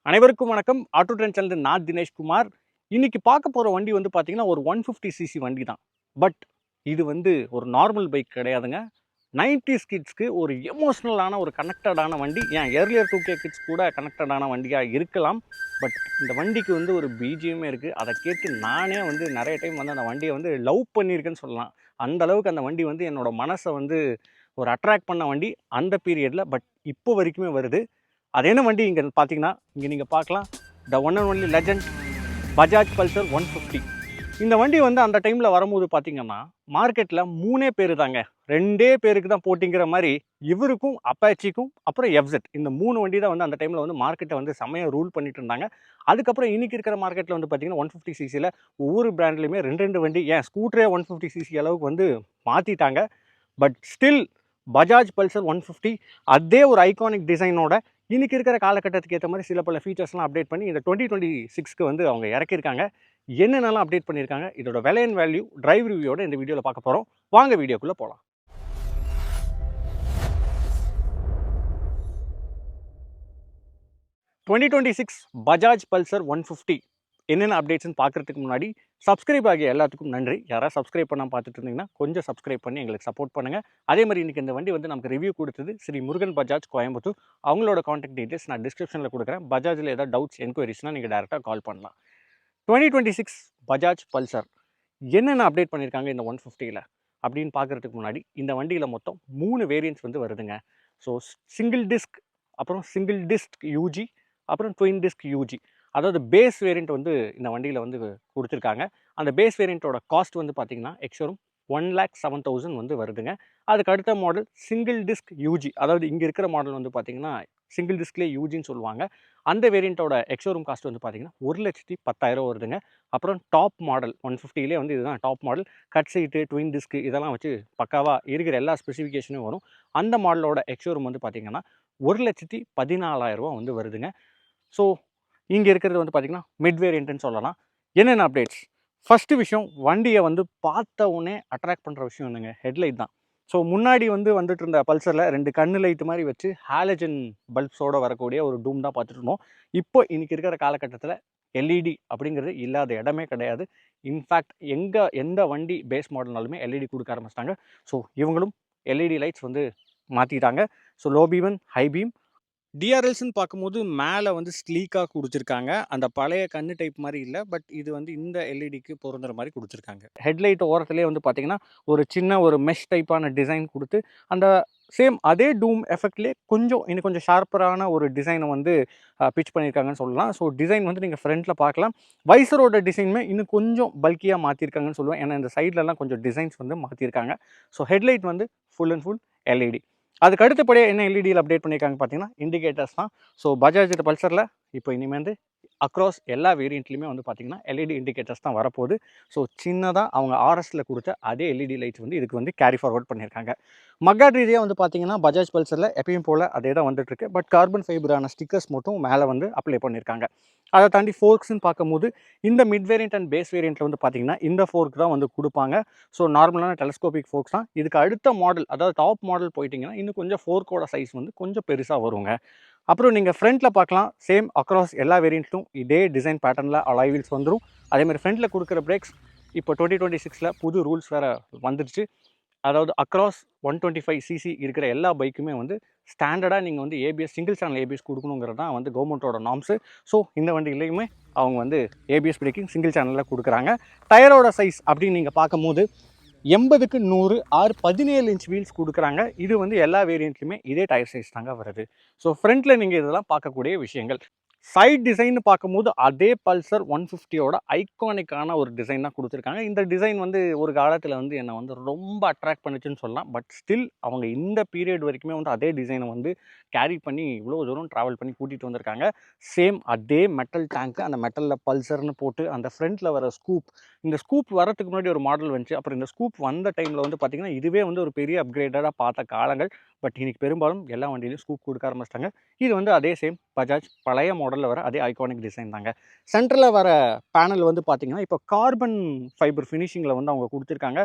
அனைவருக்கும் வணக்கம். Auto trend channel நான் தினேஷ்குமார். இன்னைக்கு பார்க்க போற வண்டி வந்து பார்த்தீங்கன்னா, ஒரு 150 சிசி வண்டி தான். பட் இது வந்து ஒரு நார்மல் பைக் கிடையாதுங்க. 90ஸ் கிட்ஸ்க்கு ஒரு எமோஷனலான ஒரு கனெக்டடான வண்டி. ஏன் ஏர்லியர் 2K கிட்ஸ் கூட கனெக்டடான வண்டியா இருக்கலாம். பட் இந்த வண்டிக்கு வந்து ஒரு பிஜிஎம்மே இருக்கு. அத கேட்டு நானே வந்து நெறைய டைம் வந்து அந்த வண்டிய வந்து லவ் பண்ணியிருக்கேன்னு சொல்லலாம். அந்த அளவுக்கு அந்த வண்டி வந்து என்னோட மனச வந்து ஒரு அட்ராக்ட் பண்ண வண்டி அந்த பீரியட்ல. பட் இப்போ வரைக்குமே வருது. அது என்ன வண்டி இங்கே பார்த்தீங்கன்னா, இங்கே நீங்கள் பார்க்கலாம். The one and only legend Bajaj Pulsar 150. இந்த வண்டி வந்து அந்த டைமில் வரும்போது பார்த்தீங்கன்னா, மார்க்கெட்டில் 3 பேர் தாங்க. 2 பேருக்கு தான் போட்டிங்கிற மாதிரி இவருக்கும் அப்பாச்சிக்கும் அப்புறம் எஃப்செட் இந்த 3 வண்டி தான் வந்து அந்த டைமில் வந்து மார்க்கெட்டை வந்து செம்மையாக ரூல் பண்ணிட்டு இருந்தாங்க. அதுக்கப்புறம் இன்னைக்கு இருக்கிற மார்க்கெட்டில் வந்து பார்த்தீங்கன்னா 150 சிசியில் ஒவ்வொரு பிராண்ட்லையுமே 2 வண்டி, ஏன் ஸ்கூட்டரே 150 சிசி அளவுக்கு வந்து மாற்றிட்டாங்க. பட் ஸ்டில் பஜாஜ் பல்சர் 150 அதே ஒரு ஐகானிக் டிசைனோட இன்னைக்கு இருக்கிற காலகட்டத்துக்கு ஏற்ற மாதிரி சில பல ஃபீச்சர்ஸ்லாம் அப்டேட் பண்ணி இந்த 2026க்கு வந்து அவங்க இறக்கியிருக்காங்க. என்னென்னலாம் அப்டேட் பண்ணியிருக்காங்க, இதோட விலை அண்ட் வேல்யூ டிரைவ் ரிவ்யூவோட இந்த வீடியோவில் பார்க்க போகிறோம். வாங்க வீடியோக்குள்ளே போகலாம். 2026 பஜாஜ் பல்சர் 150 என்னென்ன அப்டேட்ஸ்னு பார்க்குறதுக்கு முன்னாடி சப்ஸ்கிரைப் ஆகிய எல்லாத்துக்கும் நன்றி. யாராவது சப்ஸ்கிரைப் பண்ணாமல் பார்த்துட்டு இருந்தீங்கன்னா கொஞ்சம் சப்ஸ்கிரைப் பண்ணி எங்களுக்கு சப்போர்ட் பண்ணுங்கள். அதே மாதிரி இன்றைக்கி இந்த வண்டி வந்து நமக்கு ரிவ்யூ கொடுத்தது ஸ்ரீ முருகன் பஜாஜ் கோயம்புத்தூர். அவங்களோட காண்டாக்ட் டீட்டெயில்ஸ் நான் டிஸ்கிரிப்ஷனில் கொடுக்குறேன். பஜாஜில் ஏதாவது டவுட்ஸ் என்கொயரிஸ்னால் நீங்கள் டேரெக்டாக கால் பண்ணலாம். 2026 பஜாஜ் பல்சர் என்னென்ன அப்டேட் பண்ணியிருக்காங்க இந்த 150ல் அப்படின்னு பார்க்குறதுக்கு முன்னாடி இந்த வண்டியில் மொத்தம் 3 வேரியன்ட்ஸ் வந்து வருதுங்க. ஸோ சிங்கிள் டிஸ்க், அப்புறம் சிங்கிள் டிஸ்க் யூஜி, அப்புறம் ட்வின் டிஸ்க் யூஜி. அதாவது பேஸ் வேரியண்ட் வந்து இந்த வண்டியில் வந்து கொடுத்துருக்காங்க. அந்த பேஸ் வேரியண்ட்டோட காஸ்ட் வந்து பார்த்தீங்கன்னா எக்ஸோரும் 1,07,000 வந்து வருதுங்க. அதுக்கு அடுத்த மாடல் சிங்கிள் டிஸ்க் யூஜி, அதாவது இங்கே இருக்கிற மாடல் வந்து பார்த்தீங்கன்னா சிங்கிள் டிஸ்க்லேயே யூஜின்னு சொல்லுவாங்க. அந்த வேரியண்ட்டோட எக்ஸோரூம் காஸ்ட் வந்து பார்த்தீங்கன்னா 1,10,000 வருதுங்க. அப்புறம் டாப் மாடல் 150லே வந்து இதுதான் டாப் மாடல். கட் சீட்டு, ட்வின் டிஸ்க் இதெல்லாம் வச்சு பக்காவாக இருக்கிற எல்லா ஸ்பெசிஃபிகேஷனும் வரும். அந்த மாடலோட எக்ஸோரூம் வந்து பார்த்தீங்கன்னா 1,14,000 வந்து வருதுங்க. ஸோ இங்கே இருக்கிறது வந்து பார்த்தீங்கன்னா மிட் வேரியண்ட்டுன்னு சொல்லலாம். என்னென்ன அப்டேட்ஸ்? ஃபஸ்ட்டு விஷயம், வண்டியை வந்து பார்த்த உடனே அட்ராக்ட் பண்ணுற விஷயம் என்னங்க, ஹெட்லைட் தான். ஸோ முன்னாடி வந்து வந்துட்டு இருந்த பல்சரில் 2 கண்ணு லைட் மாதிரி வச்சு ஹாலஜன் பல்ப்ஸோடு வரக்கூடிய ஒரு டூம் தான் பார்த்துட்டு இருந்தோம். இப்போ இன்றைக்கி இருக்கிற காலகட்டத்தில் எல்இடி அப்படிங்கிறது இல்லாத இடமே கிடையாது. இன்ஃபேக்ட் எந்த வண்டி பேஸ் மாடல்னாலுமே எல்இடி கொடுக்க ஆரம்பிச்சிட்டாங்க. ஸோ இவங்களும் எல்இடி லைட்ஸ் வந்து மாற்றிட்டாங்க. So low beam and high beam. டிஆர்எல்ஸ்ன்னு பார்க்கும்போது மேலே வந்து ஸ்லீக்காக கொடுத்துருக்காங்க. அந்த பழைய கண்ணு டைப் மாதிரி இல்லை. பட் இது வந்து இந்த எல்இடிக்கு பொருந்துற மாதிரி கொடுத்துருக்காங்க. ஹெட்லைட் ஓரத்துலேயே வந்து பார்த்தீங்கன்னா ஒரு சின்ன ஒரு மெஷ் டைப்பான டிசைன் கொடுத்து அந்த சேம் அதே டூம் எஃபெக்ட்லேயே இன்னும் கொஞ்சம் ஷார்ப்பரான ஒரு டிசைனை வந்து பிச் பண்ணியிருக்காங்கன்னு சொல்லலாம். ஸோ டிசைன் வந்து நீங்கள் ஃப்ரண்ட்டில் பார்க்கலாம். வைசரோட டிசைனுமே இன்னும் கொஞ்சம் பல்கியாக மாற்றிருக்காங்கன்னு சொல்லுவேன். ஏன்னா இந்த சைட்லலாம் கொஞ்சம் டிசைன்ஸ் வந்து மாற்றிருக்காங்க. ஸோ ஹெட்லைட் வந்து ஃபுல் அண்ட் ஃபுல் எல்இடி. அதுக்கு அடுத்தபடியாக என்ன எல்இடியில் அப்டேட் பண்ணியிருக்காங்க பார்த்தீங்கன்னா இண்டிகேட்டர்ஸ் தான். ஸோ பஜாஜ் பல்சரில் இப்போ இனிமேல் வந்து அக்ராஸ் எல்லா வேரியண்ட்லையுமே வந்து பார்த்தீங்கன்னா எல்இடி இண்டிகேட்டர்ஸ் தான் வரப்போகுது. ஸோ சின்னதாக அவங்க ஆர்எஸில் கொடுத்த அதே எல்இடி லைட்ஸ் வந்து இதுக்கு வந்து கேரி ஃபார்வர்ட் பண்ணியிருக்காங்க. மக்காட் ரீதியாக வந்து பார்த்தீங்கன்னா பஜாஜ் பல்சரில் எப்பயும் போல் அதே தான் வந்துட்டுருக்கு. பட் கார்பன் ஃபைபரான ஸ்டிக்கர்ஸ் மட்டும் மேலே வந்து அப்ளை பண்ணியிருக்காங்க. அதை தாண்டி ஃபோர்க்ஸ்ன்னு பார்க்கும்போது இந்த மிட் வேரியண்ட் அண்ட் பேஸ் வேரியண்ட்டில் வந்து பார்த்தீங்கன்னா இந்த ஃபோர்க் தான் வந்து கொடுப்பாங்க. ஸோ நார்மலான டெலஸ்கோபிக் ஃபோர்க்ஸ் தான். இதுக்கு அடுத்த மாடல், அதாவது டாப் மாடல் போயிட்டிங்கன்னா இன்னும் கொஞ்சம் ஃபோர்க்கோட சைஸ் வந்து கொஞ்சம் பெருசாக வருங்க. அப்புறம் நீங்கள் ஃப்ரண்ட்டில் பார்க்கலாம், சேம் அக்ராஸ் எல்லா வேரியண்ட்டும் இதே டிசைன் பேட்டர்னில் அலாய் வீல்ஸ் வந்துடும். அதேமாதிரி ஃப்ரண்ட்டில் கொடுக்குற பிரேக்ஸ் இப்போ 2026ல் புது ரூல்ஸ் வேறு வந்துடுச்சு. அதாவது அக்ராஸ் 125 சிசி இருக்கிற எல்லா பைக்குமே வந்து ஸ்டாண்டர்டாக நீங்கள் வந்து ஏபிஎஸ் சிங்கிள் சேனல் ஏபிஎஸ் கொடுக்கணுங்கிறது தான் வந்து கவர்மெண்ட்டோட நார்ம்ஸு. ஸோ இந்த வண்டியிலையுமே அவங்க வந்து ஏபிஎஸ் பிரேக்கிங் சிங்கிள் சேனலில் கொடுக்குறாங்க. டயரோட சைஸ் அப்படின்னு நீங்கள் பார்க்கும்போது 80க்கு 100 17 இன்ச் வீல்ஸ் கொடுக்குறாங்க. இது வந்து எல்லா வேரியண்ட்லையுமே இதே டயர் சைஸ் தாங்க வருது. ஸோ ஃப்ரண்ட்டில் நீங்கள் இதெல்லாம் பார்க்கக்கூடிய விஷயங்கள். சைட் டிசைன் பார்க்கும்போது அதே பல்சர் 150யோட ஐகானிக்கான ஒரு டிசைன் தான் கொடுத்துருக்காங்க. இந்த டிசைன் வந்து ஒரு காலத்தில் வந்து என்னை வந்து ரொம்ப அட்ராக்ட் பண்ணிச்சுன்னு சொல்லலாம். பட் ஸ்டில் அவங்க இந்த பீரியட் வரைக்குமே வந்து அதே டிசைனை வந்து கேரி பண்ணி இவ்வளோ தூரம் ட்ராவல் பண்ணி கூட்டிகிட்டு வந்திருக்காங்க. சேம் அதே மெட்டல் டேங்க்கு, அந்த மெட்டலில் பல்சர்னு போட்டு அந்த ஃப்ரண்ட்டில் வர ஸ்கூப், இந்த ஸ்கூப் வரத்துக்கு முன்னாடி ஒரு மாடல் வந்துச்சு. அப்புறம் இந்த ஸ்கூப் வந்த டைமில் வந்து பார்த்திங்கன்னா இதுவே வந்து ஒரு பெரிய அப்கிரேடடாக பார்த்த காலங்கள். பட் இன்னைக்கு பெரும்பாலும் எல்லா வண்டியிலும் ஸ்கூப் கொடுக்க ஆரம்பிச்சிட்டாங்க. இது வந்து அதே சேம் பஜாஜ் பழைய மாடலில் வர அதே ஐகானிக் டிசைன் தாங்க. சென்டரில் வர பேனல் வந்து பார்த்தீங்கன்னா இப்போ கார்பன் ஃபைபர் ஃபினிஷிங்கில் வந்து அவங்க கொடுத்துருக்காங்க.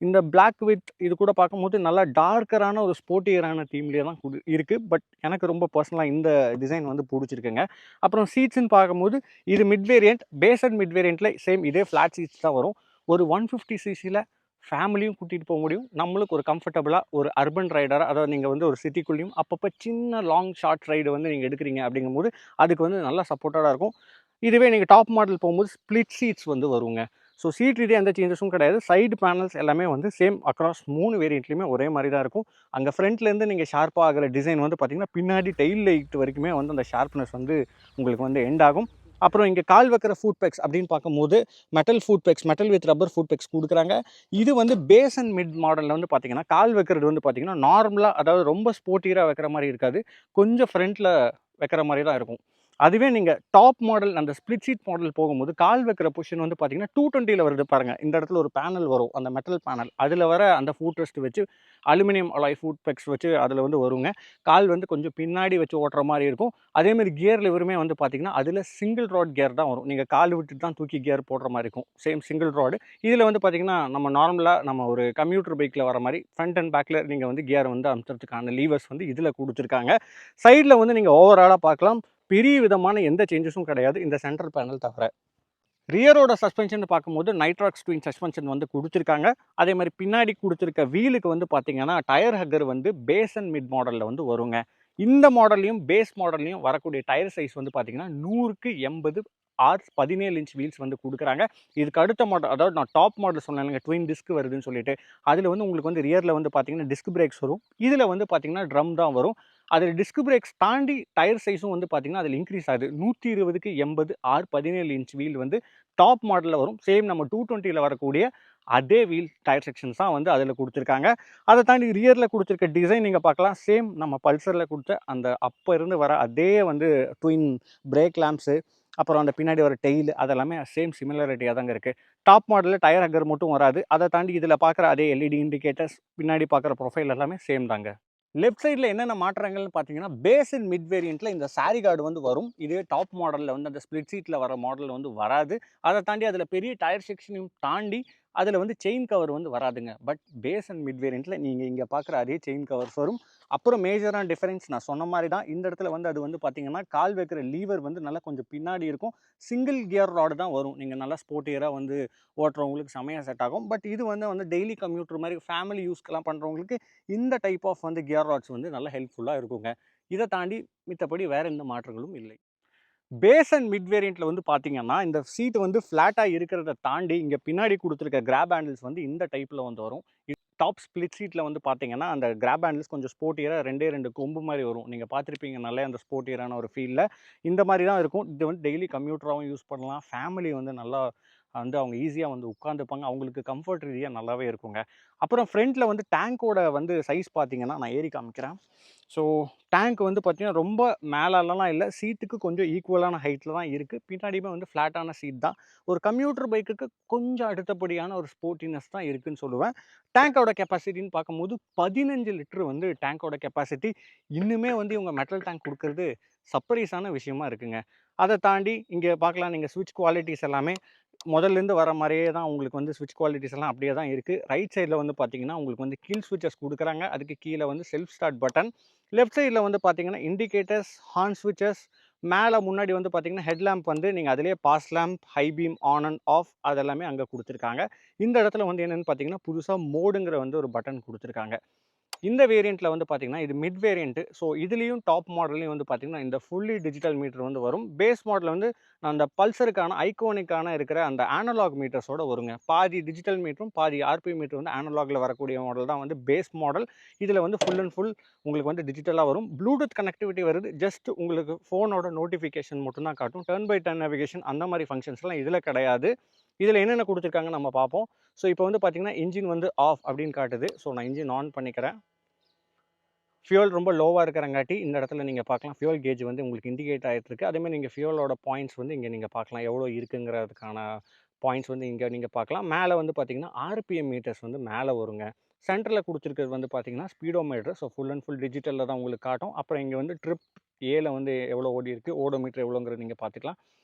இந்த பிளாக் வித் இது கூட பார்க்கும்போது நல்லா டார்க்கரான ஒரு ஸ்போர்ட்டியரான தீம்லேயே தான் இருக்குது. பட் எனக்கு ரொம்ப பர்சனலாக இந்த டிசைன் வந்து பிடிச்சிருக்குங்க. அப்புறம் சீட்ஸ்ன்னு பார்க்கும்போது இது mid variant. Base and mid வேரியண்ட்டில் சேம் இதே ஃப்ளாட் சீட்ஸ் தான் வரும். ஒரு 150 சிசியில் ஃபேமிலியும் கூட்டிகிட்டு போக முடியும். நம்மளுக்கு ஒரு கம்ஃபர்டபுளாக ஒரு அர்பன் ரைடராக, அதாவது நீங்கள் வந்து ஒரு சிட்டிக்குள்ளேயும் அப்பப்போ சின்ன லாங் ஷார்ட் ரைடு வந்து நீங்கள் எடுக்கிறீங்க அப்படிங்கும்போது அதுக்கு வந்து நல்லா சப்போர்ட்டடாக இருக்கும். இதுவே நீங்கள் டாப் மாடல் போகும்போது ஸ்ப்ளிட் சீட்ஸ் வந்து வருங்க. ஸோ சீட் ரீதியாக எந்த சேஞ்சஸும் கிடையாது. சைடு பேனல்ஸ் எல்லாமே வந்து சேம் அக்ராஸ் 3 வேரியண்ட்லையுமே ஒரே மாதிரி தான் இருக்கும். அங்கே ஃப்ரண்ட்லேருந்து நீங்கள் ஷார்ப்பாக ஆகிற டிசைன் வந்து பார்த்திங்கன்னா பின்னாடி டெயில் லைட் வரைக்குமே வந்து அந்த ஷார்ப்னஸ் வந்து உங்களுக்கு வந்து எண்ட் ஆகும். அப்புறம் இங்கே கால் வைக்கிற ஃபுட் பெக்ஸ் அப்படின்னு பார்க்கும்போது metal food pegs, metal with rubber food pegs கொடுக்குறாங்க. இது வந்து பேஸ் அண்ட் மிட் மாடலில் வந்து பார்த்தீங்கன்னா கால் வைக்கிறது வந்து பார்த்தீங்கன்னா நார்மலாக, அதாவது ரொம்ப ஸ்போர்ட்டியராக வைக்கிற மாதிரி இருக்காது. கொஞ்சம் ஃப்ரண்ட்டில் வைக்கிற மாதிரி தான் இருக்கும். அதுவே நீங்கள் டாப் மாடல் அந்த ஸ்ப்ளிட் சீட் மாடல் போகும்போது கால் வைக்கிற பொசிஷன் வந்து பார்த்தீங்கன்னா 220ல் வருது பாருங்கள். இந்த இடத்துல ஒரு பேனல் வரும், அந்த மெட்டல் பேனல். அதில் வர அந்த ஃபுட் ரெஸ்ட் வச்சு அலுமினியம் அலாய் ஃபுட் பெக்ஸ் வச்சு அதில் வந்து வருங்க. கால் வந்து கொஞ்சம் பின்னாடி வச்சு ஓட்டுற மாதிரி இருக்கும். அதேமாதிரி கியர் லிவருமே வந்து பார்த்தீங்கன்னா அதில் சிங்கிள் ராட் கியர் தான் வரும். நீங்கள் கால் விட்டுட்டு தான் தூக்கி கியர் போடுற மாதிரி இருக்கும். Same single rod. இதில் வந்து பார்த்தீங்கன்னா நம்ம நார்மலாக நம்ம ஒரு கம்யூட்டர் பைக்கில் வர மாதிரி ஃப்ரண்ட் அண்ட் பேக்கில் நீங்கள் வந்து கியர் வந்து அமுத்துறதுக்கான லீவர்ஸ் வந்து இதில் கொடுத்துருக்காங்க. சைடில் வந்து நீங்கள் ஓவராலாக பார்க்கலாம், பெரிய விதமான எந்த சேஞ்சஸும் கிடையாது இந்த சென்ட்ரல் பேனல் தவிர. ரியரோட சஸ்பென்ஷன் பார்க்கும்போது நைட்ராக்ஸ் ட்வின் சஸ்பென்ஷன் வந்து கொடுத்துருக்காங்க. அதே மாதிரி பின்னாடி கொடுத்துருக்க வீலுக்கு வந்து பார்த்தீங்கன்னா டயர் ஹக்கர் வந்து பேஸ் அண்ட் மிட் மாடலில் வந்து வருங்க. இந்த மாடல்லையும் பேஸ் மாடல்லையும் வரக்கூடிய டயர் சைஸ் வந்து பார்த்தீங்கன்னா 100க்கு 80 17 இன்ச் வீல்ஸ் வந்து கொடுக்குறாங்க. இதுக்கு அடுத்த மாடல், அதாவது நான் டாப் மாடல் சொன்னேன் ட்வின் டிஸ்க் வருதுன்னு சொல்லிட்டு, அதில் வந்து உங்களுக்கு வந்து ரியரில் வந்து பார்த்தீங்கன்னா டிஸ்க் பிரேக்ஸ் வரும். இதில் வந்து பார்த்தீங்கன்னா ட்ரம் தான் வரும். அதில் டிஸ்க் பிரேக்ஸ் தாண்டி டயர் சைஸும் வந்து பார்த்தீங்கன்னா அதில் இன்க்ரீஸ் ஆகுது. 120க்கு 80 17 இன்ச் வீல் வந்து டாப் மாடலில் வரும். சேம் நம்ம 220ல் வரக்கூடிய அதே வீல் டயர் செக்ஷன்ஸ் தான் வந்து அதில் கொடுத்துருக்காங்க. அதை தாண்டி ரியரில் கொடுத்துருக்க டிசைன் நீங்கள் பார்க்கலாம். சேம் நம்ம பல்சரில் கொடுத்த அந்த அப்போ இருந்து வர அதே வந்து ட்வின் பிரேக் லேம்ப்ஸு, அப்புறம் அந்த பின்னாடி வர டெயில், அதெல்லாமே சேம் சிமிலாரிட்டியாக தாங்க இருக்குது. டாப் மாடலில் டயர் ஹக்கர் மட்டும் வராது. அதை தாண்டி இதில் பார்க்குற அதே எல்இடி இண்டிகேட்டர்ஸ், பின்னாடி பார்க்குற ப்ரொஃபைல் எல்லாமே சேம் தாங்க. லெஃப்ட் சைடில் என்னென்ன மாற்றங்கள்னு பார்த்தீங்கன்னா, பேஸ் அண்ட் மிட் வேரியண்ட்டில் இந்த சாரி கார்டு வந்து வரும். இதுவே டாப் மாடலில் வந்து அந்த ஸ்ப்ளிட் சீட்டில் வர மாடலில் வந்து வராது. அதை தாண்டி அதில் பெரிய டயர் செக்ஷனையும் தாண்டி அதில் வந்து செயின் கவர் வந்து வராதுங்க. பட் பேஸ் அண்ட் மிட் வேரியண்ட்டில் நீங்கள் இங்கே பார்க்குற அதே செயின் கவர்ஸ் வரும். அப்புறம் மேஜரான டிஃபரன்ஸ் நான் சொன்ன மாதிரி தான், இந்த இடத்துல வந்து அது வந்து பார்த்தீங்கன்னா கால் வைக்கிற லீவர் வந்து நல்லா கொஞ்சம் பின்னாடி இருக்கும். சிங்கிள் கியர் ராடு தான் வரும். நீங்கள் நல்லா ஸ்போர்ட்டியராக வந்து ஓட்டுறவங்களுக்கு செமையாக செட் ஆகும். பட் இது வந்து டெய்லி கம்யூட்டர் மாதிரி ஃபேமிலி யூஸ்க்கெல்லாம் பண்ணுறவங்களுக்கு இந்த டைப் ஆஃப் வந்து கியர் ராட்ஸ் வந்து நல்லா ஹெல்ப்ஃபுல்லாக இருக்குங்க. இதை தாண்டி மித்தபடி வேறு எந்த மாற்றங்களும் இல்லை. பேஸ் அண்ட் மிட் வேரியண்ட்டில் வந்து பார்த்தீங்கன்னா, இந்த சீட் வந்து ஃப்ளாட்டாக இருக்கிறத தாண்டி இங்கே பின்னாடி கொடுத்துருக்க கிராப் ஹேண்டில்ஸ் வந்து இந்த டைப்பில் வந்து வரும். டாப் ஸ்ப்ளிட் சீட்டில் வந்து பார்த்தீங்கன்னா, அந்த கிராப் ஹேண்டில்ஸ் கொஞ்சம் ஸ்போர்ட்டியராக 2 கொம்பு மாதிரி வரும். நீங்கள் பார்த்துருப்பீங்க நல்லா அந்த ஸ்போர்ட்டியரான ஒரு ஃபீலில். இந்த மாதிரி தான் இருக்கும். இது வந்து டெய்லி கம்யூட்டராகவும் யூஸ் பண்ணலாம். ஃபேமிலி வந்து நல்லா வந்து அவங்க ஈஸியாக வந்து உட்காந்துப்பாங்க. அவங்களுக்கு கம்ஃபர்ட் ரீதியாக நல்லாவே இருக்குங்க. அப்புறம் ஃப்ரண்ட்டில் வந்து டேங்கோட வந்து சைஸ் பார்த்தீங்கன்னா, நான் ஏறி காமிக்கிறேன். ஸோ டேங்க் வந்து பார்த்தீங்கன்னா, ரொம்ப மேலலாம் இல்லை. சீட்டுக்கு கொஞ்சம் ஈக்குவலான ஹைட்டில் தான் இருக்குது. பின்னாடியுமே வந்து ஃப்ளாட்டான சீட் தான். ஒரு கம்யூட்டர் பைக்குக்கு கொஞ்சம் அடுத்தபடியான ஒரு ஸ்போர்ட்டினஸ் தான் இருக்குதுன்னு சொல்லுவேன். டேங்கோட கெப்பாசிட்டின்னு பார்க்கும்போது 15 லிட்டர் வந்து டேங்கோட கெப்பாசிட்டி. இன்னுமே வந்து இவங்க மெட்டல் டேங்க் கொடுக்குறது சர்ப்ரைஸான விஷயமா இருக்குங்க. அதை தாண்டி இங்கே பார்க்கலாம், நீங்கள் ஸ்விட்ச் குவாலிட்டிஸ் எல்லாமே முதல்லேருந்து வர மாதிரியே தான் உங்களுக்கு வந்து ஸ்விட்ச் குவாலிட்டிஸ் எல்லாம் அப்படியே தான் இருக்குது. ரைட் சைடில் வந்து பார்த்தீங்கன்னா, உங்களுக்கு வந்து கீல் ஸ்விட்சஸ் கொடுக்குறாங்க. அதுக்கு கீழே வந்து செல்ஃப் ஸ்டார்ட் பட்டன். லெஃப்ட் சைடில் வந்து பார்த்தீங்கன்னா, இண்டிகேட்டர்ஸ், ஹார்ன் ஸ்விட்சஸ், மேலே முன்னாடி வந்து பார்த்தீங்கன்னா ஹெட் லேம்ப் வந்து நீங்கள் அதிலேயே pass lamp, high beam, on and off அதெல்லாமே அங்கே கொடுத்துருக்காங்க. இந்த இடத்துல வந்து என்னென்னு பார்த்தீங்கன்னா, புதுசாக மோடுங்கிற வந்து ஒரு பட்டன் கொடுத்துருக்காங்க. இந்த வேரியண்ட்டில் வந்து பார்த்தீங்கன்னா, இது மிட் வேரியண்ட்டு. ஸோ இதுலேயும் டாப் மாடல்லையும் வந்து பார்த்தீங்கன்னா, இந்த ஃபுல்லி டிஜிட்டல் மீட்டர் வந்து வரும். பேஸ் மாடல் வந்து அந்த பல்சருக்கான ஐகானிக்கான இருக்கிற அந்த அனலாக் மீட்டர்ஸோட வருங்க. பாதி டிஜிட்டல் மீட்டரும் பாதி ஆர்பி மீட்டர் வந்து அனலாகில் வரக்கூடிய மாடல் தான் வந்து பேஸ் மாடல். இதில் வந்து ஃபுல் அண்ட் ஃபுல் உங்களுக்கு வந்து டிஜிட்டலாக வரும். ப்ளூடூத் கனெக்டிவிட்டி வருது. ஜஸ்ட் உங்களுக்கு ஃபோனோட நோட்டிஃபிகேஷன் மட்டும் தான் காட்டும். டர்ன் பை டர்ன் நேவிகேஷன் அந்த மாதிரி ஃபங்க்ஷன்ஸ்லாம் இதில் கிடையாது. இதில் என்னென்ன கொடுத்துருக்காங்க நம்ம பார்ப்போம். ஸோ இப்போ வந்து பார்த்தீங்கன்னா, இன்ஜின் வந்து ஆஃப் அப்படின்னு காட்டுது. ஸோ நான் இன்ஜின் ஆன் பண்ணிக்கிறேன். ஃபியூல் ரொம்ப லோவாக இருக்கிறங்காட்டி இந்த இடத்துல நீங்கள் பார்க்கலாம் ஃபியூல் கேஜ் வந்து உங்களுக்கு இண்டிகேட் ஆகிட்டுருக்கு. அதேமாதிரி நீங்கள் ஃபியூலோட பாயிண்ட்ஸ் வந்து இங்கே நீங்கள் பார்க்கலாம், எவ்வளோ இருக்குங்கிறதுக்கான பாயிண்ட்ஸ் வந்து இங்கே நீங்கள் பார்க்கலாம். மேலே வந்து பார்த்தீங்கன்னா ஆர்பிஎம் மீட்டர்ஸ் வந்து மேலே வருங்க. சென்டரில் கொடுத்துருக்கிறது வந்து பார்த்தீங்கன்னா speedometer. So full and full டிஜிட்டலில் தான் உங்களுக்கு காட்டும். அப்புறம் இங்கே வந்து ட்ரிப் ஏல வந்து எவ்வளோ ஓடி இருக்குது, ஓடோமீட்டர் எவ்வளோங்கிறது நீங்கள் பார்த்துக்கலாம்.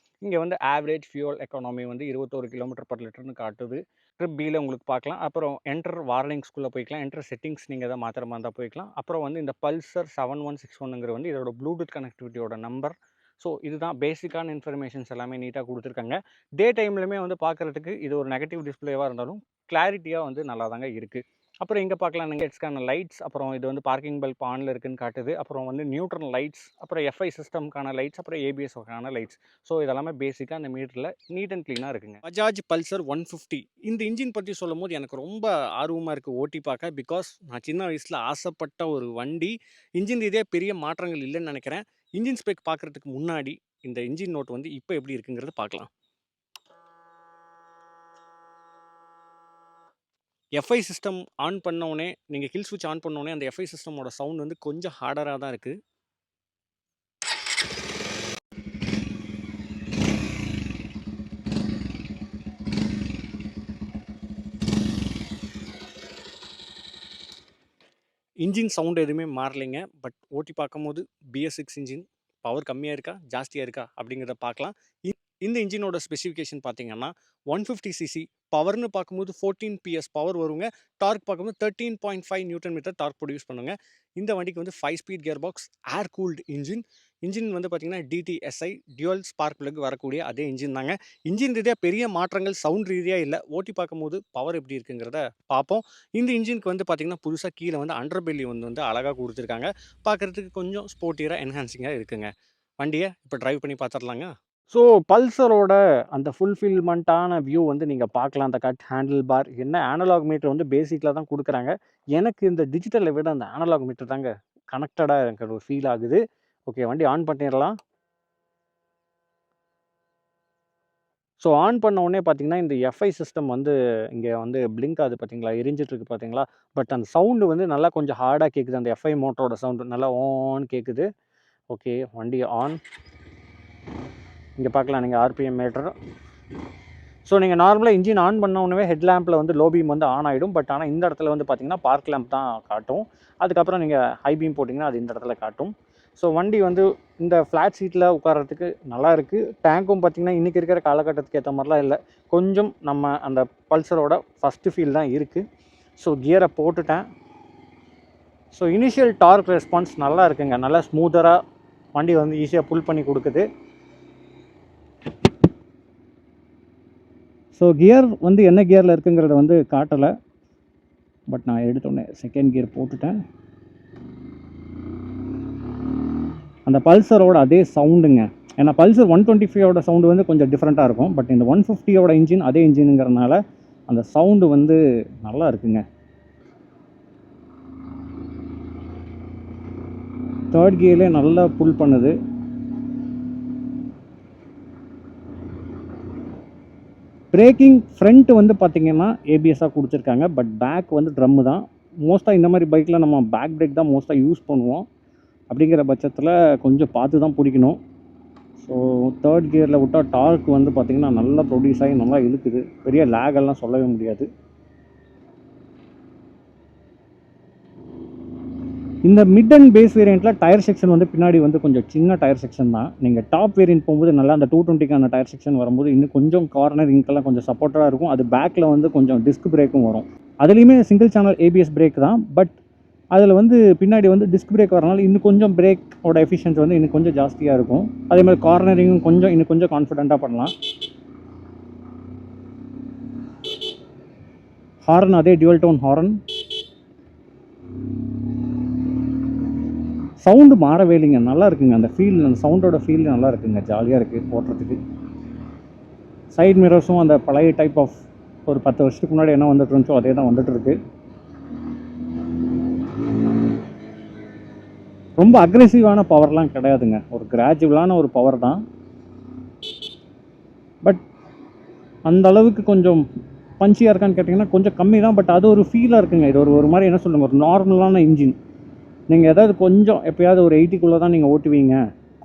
இங்கே வந்து ஆவரேஜ் ஃபியூல் எக்கானமி வந்து 21 கிலோமீட்டர் பர் லிட்டர்னு காட்டுது. ட்ரிப் பியில் உங்களுக்கு பார்க்கலாம். அப்புறம் என்டர் வார்னிங்ஸ்குள்ளே போய்க்கலாம். என்டர் செட்டிங்ஸ் நீங்கள் எதாவது மாத்திர மாதிரி இருந்தால் போய்க்கலாம். அப்புறம் வந்து இந்த பல்சர் 7161 வந்து இதோட ப்ளூடூத் கனெக்டிவிட்டியோட நம்பர். ஸோ இதுதான் பேசிக்கான இன்ஃபர்மேஷன்ஸ் எல்லாமே நீட்டாக கொடுத்துருக்காங்க. டே டைம்லையுமே வந்து பார்க்குறதுக்கு இது ஒரு நெகட்டிவ் டிஸ்பிளேவாக இருந்தாலும் கிளாரிட்டியாக வந்து நல்லா தாங்க இருக்குது. அப்புறம் இங்கே பார்க்கலாம் நீங்கள் இட்ஸ்க்கான லைட்ஸ், அப்புறம் இது வந்து பார்க்கிங் பல்ப் ஆனில் இருக்குன்னு காட்டுது. அப்புறம் வந்து நியூட்ரல் லைட்ஸ், அப்புறம் எஃப்ஐ சிஸ்டம்க்கான லைட்ஸ், அப்புறம் ஏபிஎஸ்க்கான லைட்ஸ். ஸோ இதெல்லாமே பேசிக்காக அந்த மீட்டரில் நீட் அண்ட் க்ளீனாக இருக்குங்க. பஜாஜ் பல்சர் 150 இந்த இன்ஜின் பற்றி சொல்லும் போது எனக்கு ரொம்ப ஆர்வமாக இருக்குது ஓட்டி பார்க்க. பிகாஸ் நான் சின்ன வயசில் ஆசைப்பட்ட ஒரு வண்டி. இன்ஜின் ரீதியாக பெரிய மாற்றங்கள் இல்லைன்னு நினைக்கிறேன். இன்ஜின் ஸ்பெக் பார்க்குறதுக்கு முன்னாடி இந்த இன்ஜின் நோட் வந்து இப்போ எப்படி இருக்குங்கிறது பார்க்கலாம். எஃப்ஐ சிஸ்டம் ஆன் பண்ணோடனே, நீங்கள் கில் ஸ்விட்ச் ஆன் பண்ணோடனே அந்த எஃப்ஐ சிஸ்டமோட சவுண்ட் வந்து கொஞ்சம் ஹார்டராக தான் இருக்குது. இன்ஜின் சவுண்ட் எதுவுமே மாறலைங்க. பட் ஓட்டி பார்க்கும்போது BS6 இன்ஜின் பவர் கம்மியாக இருக்கா, ஜாஸ்தியாக இருக்கா அப்படிங்கிறத பார்க்கலாம். இந்த இன்ஜினோட ஸ்பெசிஃபிகேஷன் பார்த்தீங்கன்னா 150cc பவர்னு பார்க்கும்போது 14 PS பவர் வருங்க. டார்க் பார்க்கும்போது 13.5 நியூட்டன் மீட்டர் டார்க் ப்ரொடியூஸ் பண்ணுங்க. இந்த வண்டிக்கு வந்து 5 ஸ்பீட் கியர் பாக்ஸ், ஏர் கூல்டு இன்ஜின் வந்து பார்த்தீங்கன்னா DTSI டியூவல் ஸ்பார்க் பிளக் வரக்கூடிய அதே இன்ஜின் தாங்க. இன்ஜின் ரீதியாக பெரிய மாற்றங்கள் சவுண்ட் ரீதியாக இல்லை. ஓட்டி பார்க்கும்போது பவர் எப்படி இருக்குங்கிறத பார்ப்போம். இந்த இன்ஜினுக்கு வந்து பார்த்தீங்கன்னா புதுசாக கீழே வந்து அண்டர் பெல்லி வந்து அழகாக கொடுத்துருக்காங்க. பார்க்குறதுக்கு கொஞ்சம் ஸ்போர்ட்டியராக என்ஹான்சிங்காக இருக்குங்க. வண்டியை இப்போ ட்ரைவ் பண்ணி பார்த்துடலாங்க. ஸோ பல்சரோட அந்த ஃபுல்ஃபில்மெண்ட்டான வியூ வந்து நீங்கள் பார்க்கலாம். அந்த கட் ஹேண்டில் பார் என்ன அனலாக் மீட்டர் வந்து பேசிக்கில் தான் கொடுக்குறாங்க. எனக்கு இந்த டிஜிட்டலை விட அந்த அனலாக் மீட்டர் தாங்க கனெக்டடாக எனக்கு ஒரு ஃபீல் ஆகுது. ஓகே, வண்டி ஆன் பண்ணிடலாம். ஸோ ஆன் பண்ண உடனே பார்த்தீங்கன்னா இந்த எஃப்ஐ சிஸ்டம் வந்து இங்கே வந்து பிளிங்க் ஆகுது பார்த்தீங்களா, எரிஞ்சிட்ருக்கு பார்த்தீங்களா. பட் அந்த சவுண்டு வந்து நல்லா கொஞ்சம் ஹார்டாக கேட்குது. அந்த எஃப்ஐ மோட்டரோட சவுண்டு நல்லா ஓன்னு கேட்குது. ஓகே, வண்டி ஆன். இங்கே பார்க்கலாம் நீங்கள் ஆர்பிஎம் மீட்டர். ஸோ நீங்கள் நார்மலாக இன்ஜின் ஆன் பண்ண உடனே ஹெட் லேம்பில் வந்து லோ பீம் வந்து ஆன் ஆகிடும். பட் ஆனால் இந்த இடத்துல வந்து பார்த்தீங்கன்னா பார்க் லேம்ப் தான் காட்டும். அதுக்கப்புறம் நீங்கள் ஹை பீம் போட்டிங்கன்னா அது இந்த இடத்துல காட்டும். ஸோ வண்டி வந்து இந்த ஃப்ளாட் சீட்டில் உட்காரத்துக்கு நல்லா இருக்குது. டேங்க்கும் பார்த்திங்கன்னா இன்றைக்கி இருக்கிற காலகட்டத்துக்கு ஏற்ற மாதிரிலாம் இல்லை. கொஞ்சம் நம்ம அந்த பல்சரோட ஃபஸ்ட்டு ஃபீல் தான் இருக்குது. ஸோ கியரை போட்டுட்டேன். ஸோ இனிஷியல் டார்க் ரெஸ்பான்ஸ் நல்லா இருக்குங்க. நல்லா ஸ்மூத்தராக வண்டி வந்து ஈஸியாக புல் பண்ணி கொடுக்குது. ஸோ கியர் வந்து என்ன கியரில் இருக்குங்கிறத வந்து காட்டலை. பட் நான் எடுத்தோடனே செகண்ட் கியர் போட்டுட்டேன். அந்த பல்சரோட அதே சவுண்டுங்க. ஏன்னா பல்சர் 125ஓட சவுண்டு வந்து கொஞ்சம் டிஃப்ரெண்ட்டாக இருக்கும். பட் இந்த 150ஓட இன்ஜின் அதே இன்ஜினுங்கிறதுனால அந்த சவுண்டு வந்து நல்லா இருக்குங்க. தேர்ட் கியர்லேயே நல்லா புல் பண்ணுது. பிரேக்கிங் ஃப்ரண்ட் வந்து பார்த்திங்கன்னா ஏபிஎஸ்ஸாக கொடுத்துருக்காங்க. பட் பேக் வந்து ட்ரம்மு தான். மோஸ்ட்டாக இந்த மாதிரி பைக்கில் நம்ம பேக் பிரேக் தான் மோஸ்ட்டாக யூஸ் பண்ணுவோம். அப்படிங்கிற பட்சத்தில் கொஞ்சம் பார்த்து தான் பிடிக்கணும். ஸோ தேர்ட் கியரில் விட்டால் டார்க் வந்து பார்த்திங்கன்னா நல்லா ப்ரொடியூஸ் ஆகி நல்லா இழுக்குது. பெரிய லேகெல்லாம் சொல்லவே முடியாது. இந்த மிட் அண்ட் பேஸ் வேரியண்ட்டில் டயர் செக்ஷன் வந்து பின்னாடி வந்து கொஞ்சம் சின்ன டயர் செக்ஷன் தான். நீங்கள் டாப் வேரியண்ட் போகும்போது நல்லா அந்த 220க்கான டயர் செக்ஷன் வரும்போது இன்னும் கொஞ்சம் கார்னர் இங்கெல்லாம் கொஞ்சம் சப்போர்ட்டாக இருக்கும். அது பேக்கில் வந்து கொஞ்சம் டிஸ்க் பிரேக்கும் வரும். அதுலேயுமே சிங்கிள் சேனல் ஏபிஎஸ் பிரேக் தான். பட் அதில் வந்து பின்னாடி வந்து டிஸ்க் பிரேக் வரனால இன்னும் கொஞ்சம் பிரேக்கோட எஃபிஷியன்சி வந்து இன்னும் கொஞ்சம் ஜாஸ்தியாக இருக்கும். அதே மாதிரி கார்னரிங்கும் கொஞ்சம் இன்னும் கொஞ்சம் கான்ஃபிடென்ட்டாக பண்ணலாம். ஹாரன் அதே டியூவல் டோன் ஹாரன். சவுண்டு மாறவே இல்லைங்க. நல்லா இருக்குங்க. அந்த ஃபீல், அந்த சவுண்டோட ஃபீல் நல்லா இருக்குங்க. ஜாலியாக இருக்குது ஓட்டுறதுக்கு. சைட் மிரர்ஸும் அந்த பழைய டைப் ஆஃப் ஒரு 10 வருஷத்துக்கு முன்னாடி என்ன வந்துட்டு இருந்துச்சோ அதே தான் வந்துட்டுருக்கு. ரொம்ப அக்ரெசிவான பவர்லாம் கிடையாதுங்க. ஒரு கிராஜுவலான ஒரு பவர் தான். பட் அந்த அளவுக்கு கொஞ்சம் பஞ்சியாக இருக்கான்னு கேட்டிங்கன்னா கொஞ்சம் கம்மி தான். பட் அது ஒரு ஃபீலாக இருக்குங்க. இது ஒரு மாதிரி என்ன சொல்லுங்கள், ஒரு நார்மலான இன்ஜின். நீங்கள் ஏதாவது கொஞ்சம் எப்போயாவது ஒரு 80க்குள்ளே தான் நீங்கள் ஓட்டுவீங்க,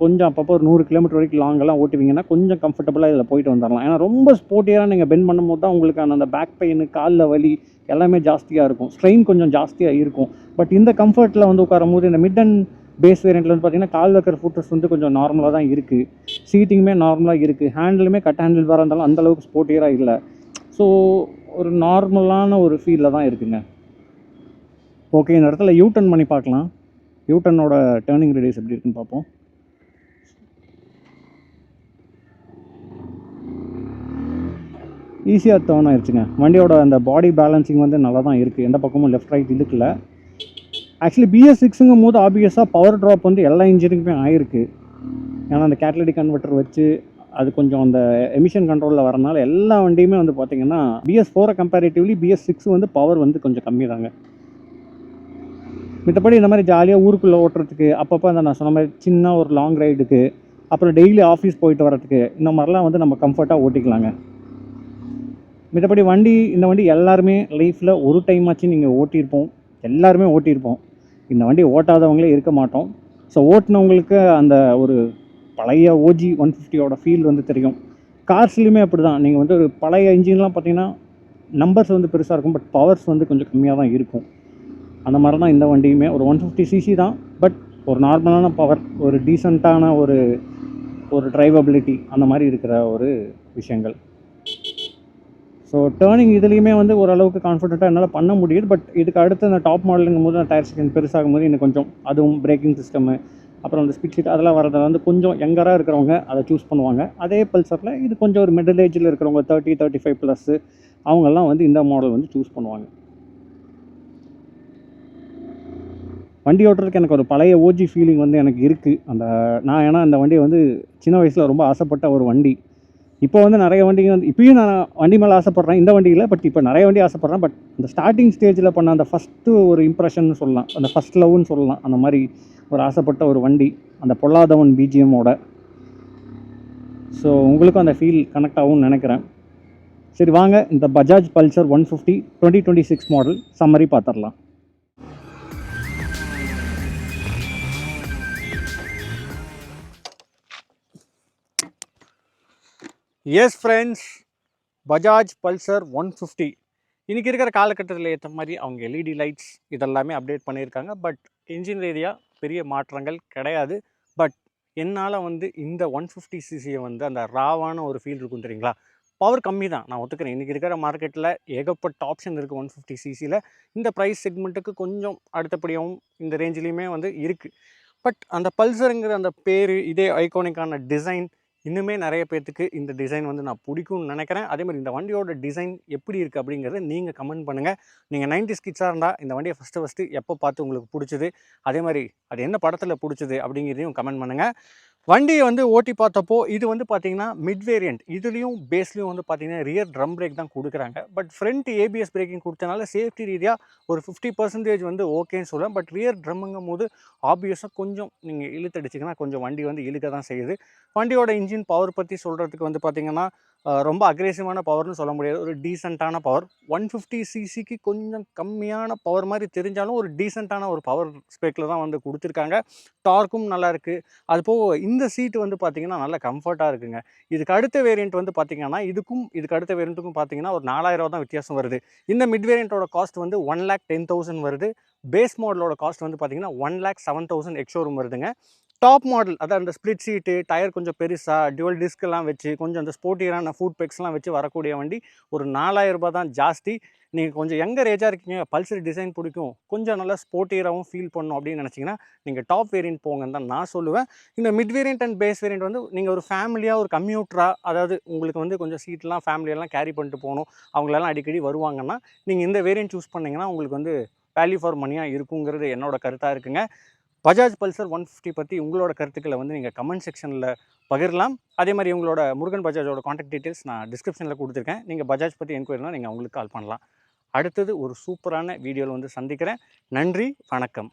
கொஞ்சம் அப்பப்போ ஒரு 100 கிலோமீட்டர் வரைக்கும் லாங்கெல்லாம் ஓட்டுவீங்கன்னா கொஞ்சம் கம்ஃபர்டபுளாக இதில் போயிட்டு வந்துடலாம். ஏன்னா ரொம்ப ஸ்போர்ட்டியாக நீங்கள் பெண்ட் பண்ணும்போது தான் உங்களுக்கான அந்த பேக் பெயின், காலில் வலி எல்லாமே ஜாஸ்தியாக இருக்கும். ஸ்ட்ரெயின் கொஞ்சம் ஜாஸ்தியாக இருக்கும். பட் இந்த கம்ஃபர்ட்டில் வந்து உட்காரும்போது இந்த மிட் அண்ட் பேஸ் வேரியண்ட்டில் வந்து பார்த்தீங்கன்னா கால் வைக்கிற ஃபுட்ரஸ் வந்து கொஞ்சம் நார்மலாக தான் இருக்குது. சீட்டிங்குமே நார்மலாக இருக்குது. ஹேண்டிலுமே கட் ஹேண்டில் பாராக இருந்தாலும் அந்தளவுக்கு ஸ்போர்ட்டியராக இல்லை. ஸோ ஒரு நார்மலான ஒரு ஃபீலில் தான் இருக்குங்க. ஓகே, இந்த இடத்துல யூ-டர்ன் பண்ணி பார்க்கலாம். யூ-டர்னோட டேர்னிங் ரேடியஸ் எப்படி இருக்குன்னு பார்ப்போம். ஈஸியாக டேர்ன் ஆயிடுச்சுங்க. வண்டியோட அந்த பாடி பேலன்சிங் வந்து நல்லா தான் இருக்குது. எந்த பக்கமும் லெஃப்ட் ரைட் இழுக்கல. ஆக்சுவலி BS6ங்கும் போது ஆப்வியஸாக பவர் ட்ராப் வந்து எல்லா இன்ஜினுக்குமே ஆயிருக்கு. ஏன்னா அந்த கேட்டலிட்டிக் கன்வெர்ட்டர் வச்சு அது கொஞ்சம் அந்த எமிஷன் கண்ட்ரோலில் வரனால எல்லா வண்டியுமே வந்து பார்த்திங்கன்னா BS4 கம்பேரிட்டிவ்லி BS6 வந்து பவர் வந்து கொஞ்சம் கம்மி தாங்க. மற்றபடி இந்த மாதிரி ஜாலியாக ஊருக்குள்ளே ஓட்டுறதுக்கு, அப்பப்போ அந்த நான் சொன்ன மாதிரி சின்ன ஒரு லாங் ரைடுக்கு, அப்புறம் டெய்லி ஆஃபீஸ் போயிட்டு வரதுக்கு, இந்த மாதிரிலாம் வந்து நம்ம கம்ஃபர்ட்டாக ஓட்டிக்கலாங்க. மற்றபடி இந்த வண்டி எல்லாருமே லைஃப்பில் ஒரு டைம் ஆச்சு நீங்கள் ஓட்டியிருப்போம். எல்லாருமே ஓட்டியிருப்போம். இந்த வண்டி ஓட்டாதவங்களே இருக்க மாட்டோம். ஸோ ஓட்டினவங்களுக்கு அந்த ஒரு பழைய OG 150யோட ஃபீல் வந்து தெரியும். கார்ஸ்லையுமே அப்படி தான். நீங்கள் வந்து ஒரு பழைய இன்ஜின்லாம் பார்த்தீங்கன்னா நம்பர்ஸ் வந்து பெருசாக இருக்கும், பட் பவர்ஸ் வந்து கொஞ்சம் கம்மியாக தான் இருக்கும். அந்த மாதிரி தான் இந்த வண்டியுமே ஒரு 150cc தான். பட் ஒரு நார்மலான பவர், ஒரு டீசெண்டான ஒரு டிரைவபிலிட்டி அந்த மாதிரி இருக்கிற ஒரு விஷயங்கள். ஸோ டேர்னிங் இதுலேயுமே வந்து ஓரளவுக்கு கான்ஃபிடென்ட்டாக என்னால் பண்ண முடியுது. பட் இதுக்கு அடுத்து அந்த டாப் மாடலுங்கும் போது டயர் செக்ஷன் பெருசாகும் போது இன்னும் கொஞ்சம் அதுவும் பிரேக்கிங் சிஸ்டமு, அப்புறம் அந்த ஸ்பீட் சீட் அதெல்லாம் வரதை வந்து கொஞ்சம் யங்கராக இருக்கிறவங்க அதை சூஸ் பண்ணுவாங்க. அதே பல்சரில் இது கொஞ்சம் ஒரு மிடில் ஏஜில் இருக்கிறவங்க 30-35+ அவங்கெல்லாம் வந்து இந்த மாடல் வந்து சூஸ் பண்ணுவாங்க. வண்டி ஓட்டுறதுக்கு எனக்கு ஒரு பழைய OG ஃபீலிங் வந்து எனக்கு இருக்குது. ஏன்னா அந்த வண்டியை வந்து சின்ன வயசில் ரொம்ப ஆசைப்பட்ட ஒரு வண்டி. இப்போ வந்து நிறைய வண்டிங்க வந்து இப்பயும் நான் வண்டி மேலே ஆசைப்பட்றேன். இந்த வண்டியில் பட் இப்போ நிறைய வண்டி ஆசைப்பட்றேன். பட் அந்த ஸ்டார்டிங் ஸ்டேஜில் பண்ண அந்த ஃபஸ்ட்டு ஒரு இம்ப்ரெஷன் சொல்லலாம், அந்த ஃபஸ்ட் லவ்னு சொல்லலாம். அந்த மாதிரி ஒரு ஆசைப்பட்ட ஒரு வண்டி, அந்த பொல்லாதவன் BGMோட. ஸோ உங்களுக்கும் அந்த ஃபீல் கனெக்ட் ஆகும்னு நினைக்கிறேன். சரி வாங்க, இந்த பஜாஜ் பல்சர் 150 2026 மாடல் சம்மரி பார்த்துடலாம். எஸ் ஃப்ரெண்ட்ஸ், பஜாஜ் பல்சர் 150 இன்றைக்கி இருக்கிற காலகட்டத்தில் ஏற்ற மாதிரி அவங்க LED லைட்ஸ் இதெல்லாமே அப்டேட் பண்ணியிருக்காங்க. பட் இன்ஜின் ரீதியாக பெரிய மாற்றங்கள் கிடையாது. பட் என்னால் வந்து இந்த 150cc வந்து அந்த ராவான ஒரு ஃபீல் இருக்கும் தெரியுங்களா. பவர் கம்மி தான், நான் ஒத்துக்கிறேன். இன்றைக்கி இருக்கிற மார்க்கெட்டில் ஏகப்பட்ட ஆப்ஷன் இருக்குது 150cc. இந்த ப்ரைஸ் செக்மெண்ட்டுக்கு கொஞ்சம் அடுத்தபடியாகவும் இந்த ரேஞ்சிலையுமே வந்து இருக்குது. பட் அந்த பல்சருங்கிற அந்த பேர், இதே ஐகானிக்கான டிசைன் இன்னுமே நிறைய பேர்த்துக்கு இந்த டிசைன் வந்து நான் பிடிக்கும்னு நினைக்கிறேன். அதே மாதிரி இந்த வண்டியோட டிசைன் எப்படி இருக்குது அப்படிங்கிறத நீங்கள் கமெண்ட் பண்ணுங்கள். நீங்கள் 90s கிட்ஸாக இருந்தால் இந்த வண்டியை ஃபஸ்ட்டு எப்போ பார்த்து உங்களுக்கு பிடிச்சது, அதே மாதிரி அது என்ன படத்தில் பிடிச்சது அப்படிங்கிறதையும் கமெண்ட் பண்ணுங்கள். வண்டியை வந்து ஓட்டி பார்த்தப்போ இது வந்து பார்த்திங்கன்னா மிட் வேரியண்ட், இதுலேயும் பேஸ்லேயும் வந்து பார்த்திங்கன்னா ரியர் ட்ரம் பிரேக் தான் கொடுக்குறாங்க. பட் ஃப்ரண்ட் ABS பிரேக்கிங் கொடுத்தனால சேஃப்டி ரீதியாக ஒரு 50% வந்து ஓகேன்னு சொல்லுவேன். பட் ரியர் ட்ரம்முங்கும் போது ஆப்வியஸாக கொஞ்சம் நீங்கள் இழுத்தடிச்சிங்கன்னா கொஞ்சம் வண்டி வந்து இழுக்க தான் செய்யுது. வண்டியோட இன்ஜின் பவர் பற்றி சொல்கிறதுக்கு வந்து பார்த்திங்கன்னா ரொம்ப அக்ரெசிவான பவர்னு சொல்ல முடியாது, ஒரு டீசெண்டான பவர். 150cc கொஞ்சம் கம்மியான பவர் மாதிரி தெரிஞ்சாலும் ஒரு டீசெண்டான ஒரு பவர் ஸ்பெக்கில் தான் வந்து கொடுத்துருக்காங்க. டார்க்கும் நல்லாயிருக்கு. அது போக இந்த சீட்டு வந்து பார்த்திங்கன்னா நல்ல கம்ஃபர்ட்டாக இருக்குங்க. இதுக்கு அடுத்த வேரியண்ட் வந்து பார்த்திங்கன்னா இதுக்கு அடுத்த வேரியண்ட்டுக்கும் பார்த்திங்கன்னா ஒரு 4000 தான் வித்தியாசம் வருது. இந்த மிட் வேரியண்ட்டோட காஸ்ட் வந்து 1,10,000 வருது. பேஸ் மாடலோட காஸ்ட் வந்து பார்த்திங்கன்னா 1,07,000 எக்ஸ்ஷோரூம் வருதுங்க. டாப் மாடல் அதாவது அந்த ஸ்ப்ளிட் சீட்டு, டயர் கொஞ்சம் பெருசாக டியூவல் டிஸ்கெல்லாம் வச்சு கொஞ்சம் அந்த ஸ்போர்ட்டியரான ஃபுட் பெக்ஸ்லாம் வச்சு வரக்கூடிய வண்டி ஒரு 4000 ரூபாய் தான் ஜாஸ்தி. நீங்கள் கொஞ்சம் யங்கர் ஏஜாக இருக்கீங்க, பல்சர் டிசைன் பிடிக்கும், கொஞ்சம் நல்லா ஸ்போர்ட்டியராகவும் ஃபீல் பண்ணணும் அப்படின்னு நினச்சிங்கன்னா நீங்கள் டாப் வேரியண்ட் போங்கன்னு தான் நான் சொல்லுவேன். இந்த mid variant and base variant வந்து நீங்கள் ஒரு ஃபேமிலியாக ஒரு கம்யூட்டராக, அதாவது உங்களுக்கு வந்து கொஞ்சம் சீட்லாம் ஃபேமிலியெல்லாம் கேரி பண்ணிட்டு போகணும், அவங்களெல்லாம் அடிக்கடி வருவாங்கன்னா நீங்கள் இந்த வேரியண்ட் சூஸ் பண்ணிங்கன்னா உங்களுக்கு வந்து வேல்யூ ஃபார் மணியாக இருக்குங்கிறது என்னோட கருத்தாக இருக்குங்க. பஜாஜ் பல்சர் 150 பற்றி உங்களோட கருத்துக்களை வந்து நீங்கள் கமெண்ட் செக்ஷனில் பகிரலாம். அதே மாதிரி உங்களோட முருகன் பஜாஜோட கான்டாக்ட் டீட்டெயில்ஸ் நான் டிஸ்கிரிப்ஷனில் கொடுத்துருக்கேன். நீங்கள் பஜாஜ் பற்றி என்கொயரினா நீங்கள் அவங்களுக்கு கால் பண்ணலாம். அடுத்தது ஒரு சூப்பரான வீடியோவில் வந்து சந்திக்கிறேன். நன்றி, வணக்கம்.